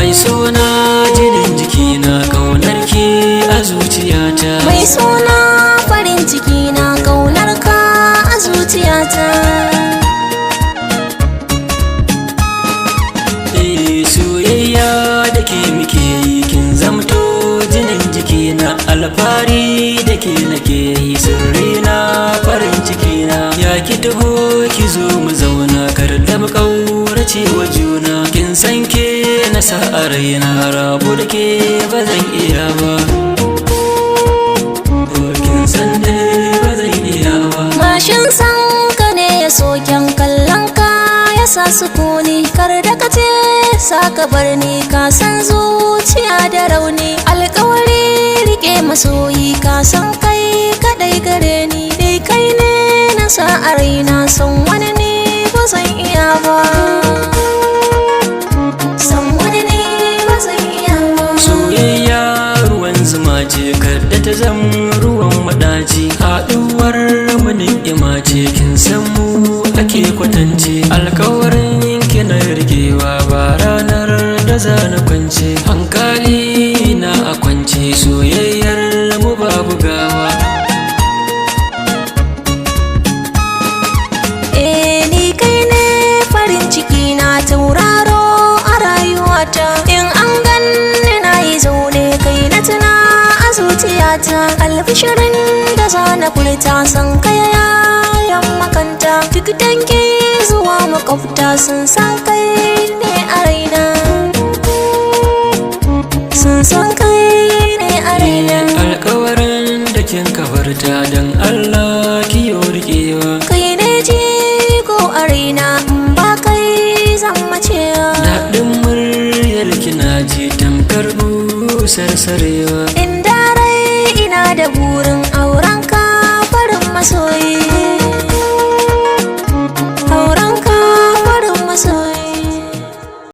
Mai sona jinin jikina, kaunar ki a zuciyata. Mai sona farin ciki na, kaunar ka a zuciyata. Soyayya da ke muke yi, kin zamto jinin jikina. Alfahari da ke nake yi, sirrina farin cikina. Ya ki taho ki zo mu zauna, kar da mu ƙaurace wa juna. Kin san ke na sa a raina, rabu da ke ba zan iya ba. Kin san dai ba zan iya ba. Mashin san ka ne ya soken kallon ka ya sa sukuni. Kar da ka ce sa ka bar ni, ka san zuciya da rauni. Alƙawari rike masoyi, ka san kai kaɗai gare ni. Dai kai ne na sa a raina, son wani ne ba zan iya ba. Son wani ne ba zan iya ba. Soyayya ruwan zuma ce, kar da ta zama ruwan maɗaci. Haɗuwar mu ni'ima ce, kin san mu ake kwatance. Alkawarin kina rigewa, ba ranar da za na kwance. Hankali na a kwance, soyayyar mu babu gawa. Ni kai ne farin ciki na, tauraro a rayuwata. In an ganni na yi zaune, kai na tuna a zuciyata. Albishirin da za na furta, san kai yayan makanta. Duk dangi zuwa makwabta sun san kai ne a raina, sun san kai ne a raina. Alkawarin da kin kabarta, don Allah ki yo riƙewa. Kai ne jigo a raina, in ba kai zan mace. Daɗin muryar kina ji tamkar busar sarewa. Inda rai ina da burin